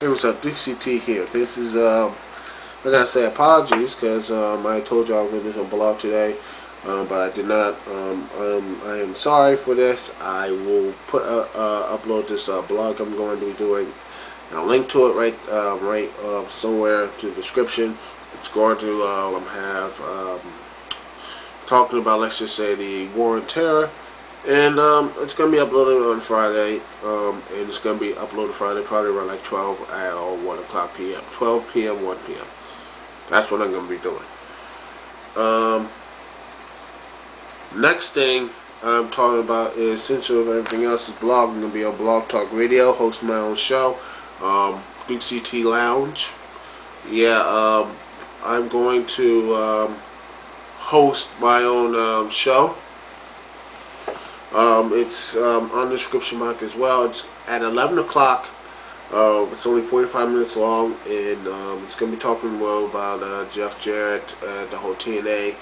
Hey, what's up? Dixie T here. This is, I gotta say apologies because I told you I was going to do some blog today, but I did not. I am sorry for this. I will upload this blog I'm going to be doing. I'll link to it right somewhere to the description. It's going to have talking about, let's just say, the war on terror. And it's going to be uploaded on Friday, and it's going to be uploaded Friday probably around like 12 or 1 o'clock p.m. 12 p.m., 1 p.m. That's what I'm going to be doing. Next thing I'm talking about is, since everything else is blog, I'm going to be on Blog Talk Radio, hosting my own show, Big CT Lounge. Yeah, I'm going to host my own show. It's on the description mark as well. It's at 11 o'clock. It's only 45 minutes long, and it's going to be talking more about Jeff Jarrett, the whole TNA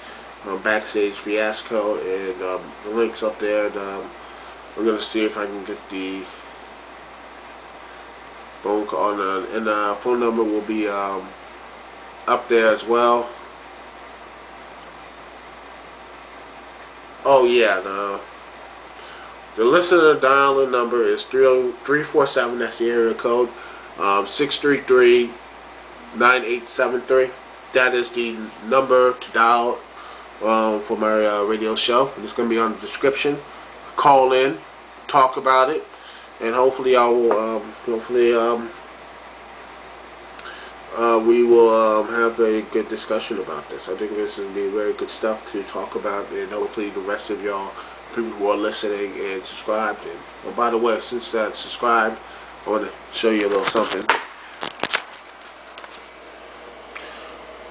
backstage fiasco, and the link's up there. And, I'm going to see if I can get the phone call, and the phone number will be up there as well. Oh yeah, the listener dial-in number is 347. That's the area code. 633-9873. That is the number to dial for my radio show. It's going to be on the description. Call in, talk about it, and hopefully I will. We will have a good discussion about this. I think this is going to be very good stuff to talk about, and hopefully the rest of y'all, people who are listening and subscribed. And oh, by the way, since that subscribed, I want to show you a little something.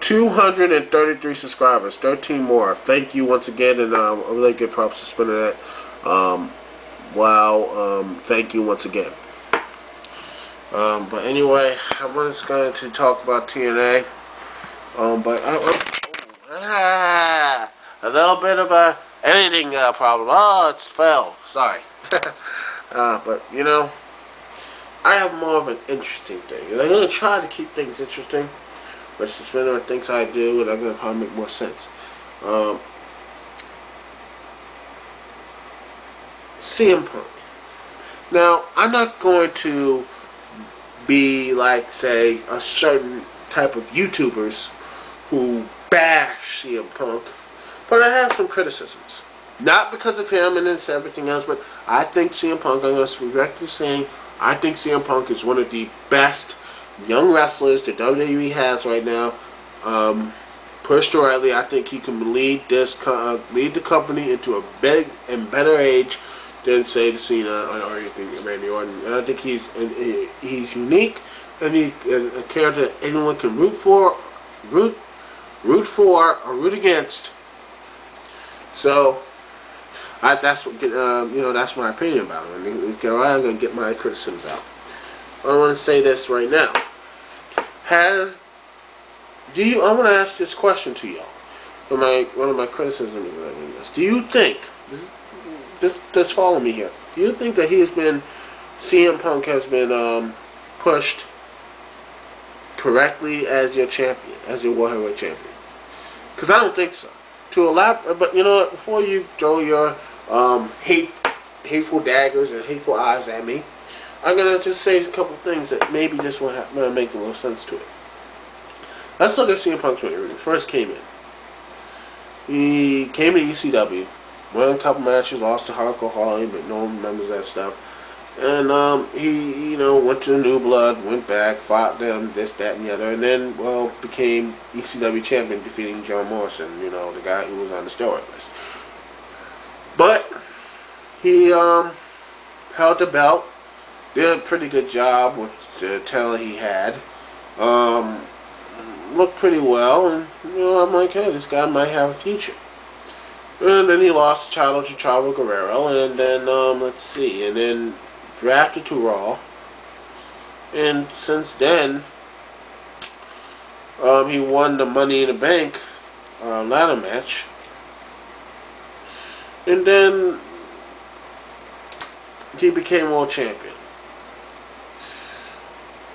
233 subscribers, 13 more. Thank you once again, and a really good props to spinning that. Wow, thank you once again. But anyway, I was going to talk about TNA. But a little bit of a editing problem. Oh, it fell. Sorry. But you know, I have more of an interesting thing, and I'm going to try to keep things interesting. But it's depending on things I do, and I'm going to probably make more sense. CM Punk. Now, I'm not going to be like, say, a certain type of YouTubers who bash CM Punk, but I have some criticisms. Not because of him and it's everything else, but I think CM Punk, I'm going to be directly saying, I think CM Punk is one of the best young wrestlers that WWE has right now. Pushed rightly, I think he can lead the company into a big and better age than, say, the Cena or anything, Randy Orton. And I think he's unique, and he's a character that anyone can root for, or root against. So that's what that's my opinion about him. I'm gonna get my criticisms out. I want to say this right now. I want to ask this question to y'all. One of my criticisms is this. Do you think just follow me here? Do you think that CM Punk has been pushed correctly as your champion, as your World Heavyweight Champion? Because I don't think so. But you know what? Before you throw your hateful daggers and hateful eyes at me, I'm gonna just say a couple things that maybe this will make a little sense to it. Let's look at CM Punk's when he first came in. He came to ECW, won a couple matches, lost to Hardcore Holly, but no one remembers that stuff. And he, went to the New Blood, went back, fought them, this, that, and the other, and then, became ECW champion, defeating John Morrison, the guy who was on the steroid list. But he held the belt, did a pretty good job with the talent he had, looked pretty well, and I'm like, hey, this guy might have a future. And then he lost to Chavo Guerrero, and then and then drafted to Raw, and since then he won the Money in the Bank ladder match, and then he became world champion.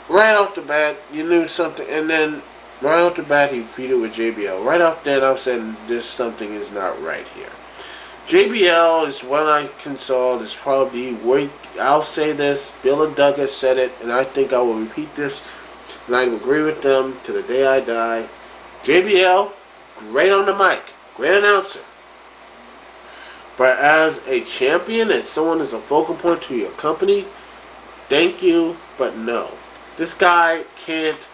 right off the bat, you knew something, and then right off the bat, he feuded with JBL. Right off that, I'm saying this something is not right here. JBL is what I consult is probably wait. I'll say this. Bill and Doug has said it, and I think I will repeat this, and I agree with them to the day I die. JBL, great on the mic, great announcer, but as a champion and someone as a focal point to your company, thank you, but no. This guy can't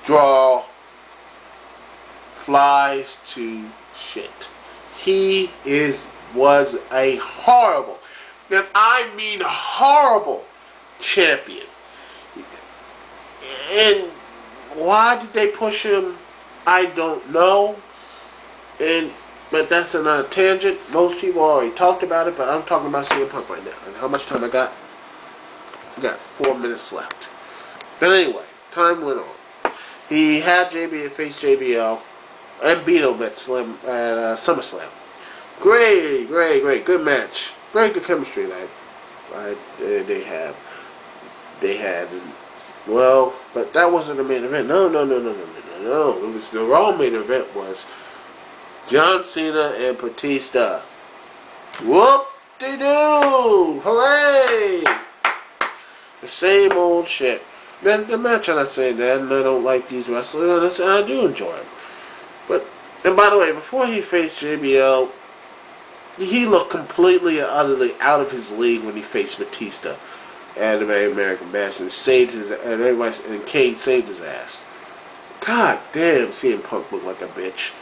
draw flies to shit. He was a horrible, and I mean horrible, champion. And why did they push him? I don't know. But that's another tangent. Most people already talked about it, but I'm talking about CM Punk right now. And how much time I got? I got 4 minutes left. But anyway, time went on. He had JBL face JBL and beat him at SummerSlam. Great, good match. Very good chemistry they had. Well, but that wasn't the main event. No. It was the Raw main event was John Cena and Batista. Whoop-de-doo! Hooray! The same old shit. Then the match, I'm not saying that, and I don't like these wrestlers, and I do enjoy them. But, and by the way, before he faced JBL, he looked completely and utterly out of his league when he faced Batista at the American Bash and Kane saved his ass. God damn, CM Punk looked like a bitch.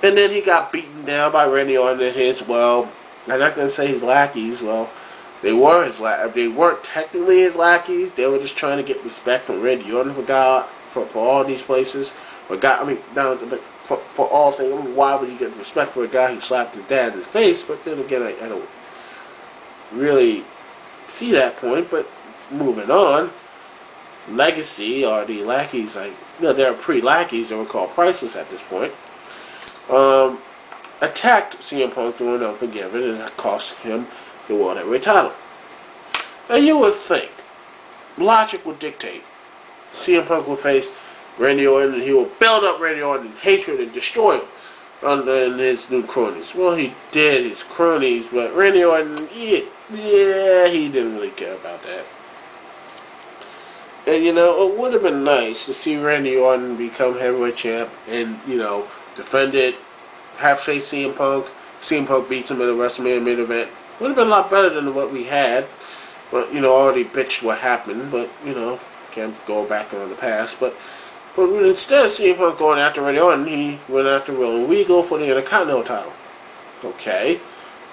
And then he got beaten down by Randy Orton and his, well, I'm not going to say his lackeys, well, they weren't technically his lackeys, they were just trying to get respect from Randy Orton for all these places. For all things, I mean, why would he get respect for a guy who slapped his dad in the face? But then again, I don't really see that point, but moving on, Legacy, or the lackeys, they're pre-lackeys, they were called priceless at this point, attacked CM Punk during Unforgiven, and that cost him the World Heavyweight title. Now you would think, logic would dictate, CM Punk would face Randy Orton, and he will build up Randy Orton in hatred and destroy him under his new cronies. Well, he did his cronies, but Randy Orton, yeah, he didn't really care about that. And, it would have been nice to see Randy Orton become heavyweight champ and, defend it, have face CM Punk. CM Punk beats him in a WrestleMania main event. Would have been a lot better than what we had. But, already bitched what happened, but, can't go back on the past. But instead of CM Punk going after Randy Orton, he went after Roman Regal for the Intercontinental title. Okay.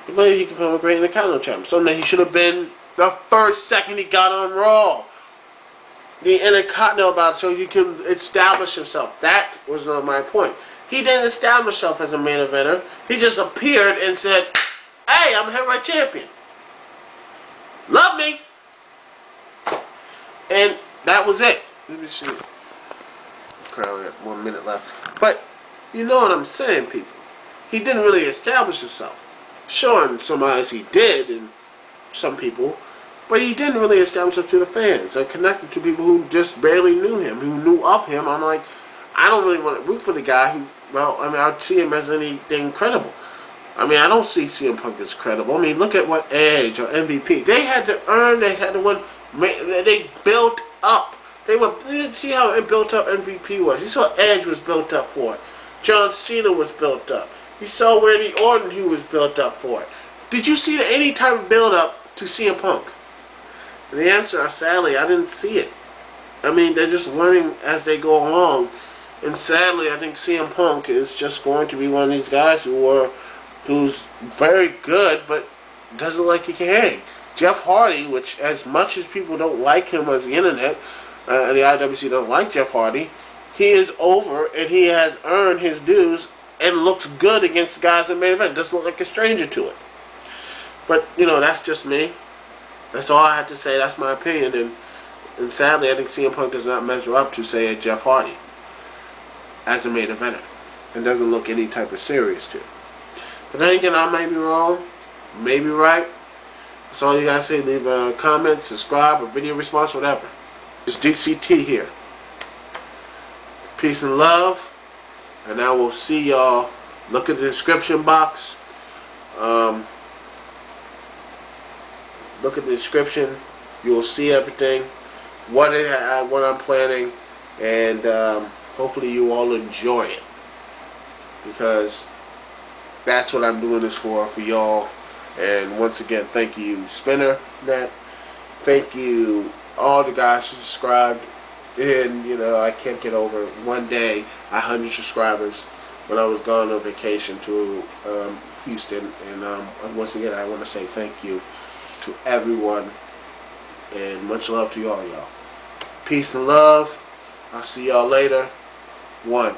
Maybe he can become a great Intercontinental champ. So he should have been the first second he got on Raw. The Intercontinental bout, so you can establish himself. That was not my point. He didn't establish himself as a main eventer. He just appeared and said, "Hey, I'm a heavyweight champion. Love me." And that was it. Let me see. Probably got 1 minute left. But you know what I'm saying, people. He didn't really establish himself. Sure, in some eyes he did, and some people, but he didn't really establish himself to the fans and connected to people who just barely knew him, who knew of him. I'm like, I don't really want to root for the guy who, I see him as anything credible. I don't see CM Punk as credible. Look at what Edge or MVP. They had to earn, they had to win, they built up. See how it built up MVP was. You saw Edge was built up for it. John Cena was built up. You saw Randy Orton, who was built up for it. Did you see any type of build up to CM Punk? And the answer, sadly, I didn't see it. They're just learning as they go along. And sadly, I think CM Punk is just going to be one of these guys who's very good, but doesn't like he can hang. Jeff Hardy, which as much as people don't like him as the internet, and the IWC don't like Jeff Hardy, he is over and he has earned his dues and looks good against guys in the main event. Doesn't look like a stranger to it. But, that's just me. That's all I have to say. That's my opinion. And sadly, I think CM Punk does not measure up to, say, a Jeff Hardy as a main eventer. And doesn't look any type of serious to it. But then again, I may be wrong. May be right. That's all you guys say. Leave a comment, subscribe, a video response, whatever. It's DCT here. Peace and love. And I will see y'all. Look at the description box. Look at the description. You will see everything. What I'm planning. And hopefully you all enjoy it. Because that's what I'm doing this for y'all. And once again, thank you, Spinner Net. Thank you, all the guys who subscribed. And, you know, I can't get over it. One day, 100 subscribers when I was gone on vacation to Houston. And once again, I want to say thank you to everyone. And much love to y'all. Peace and love. I'll see y'all later. 1.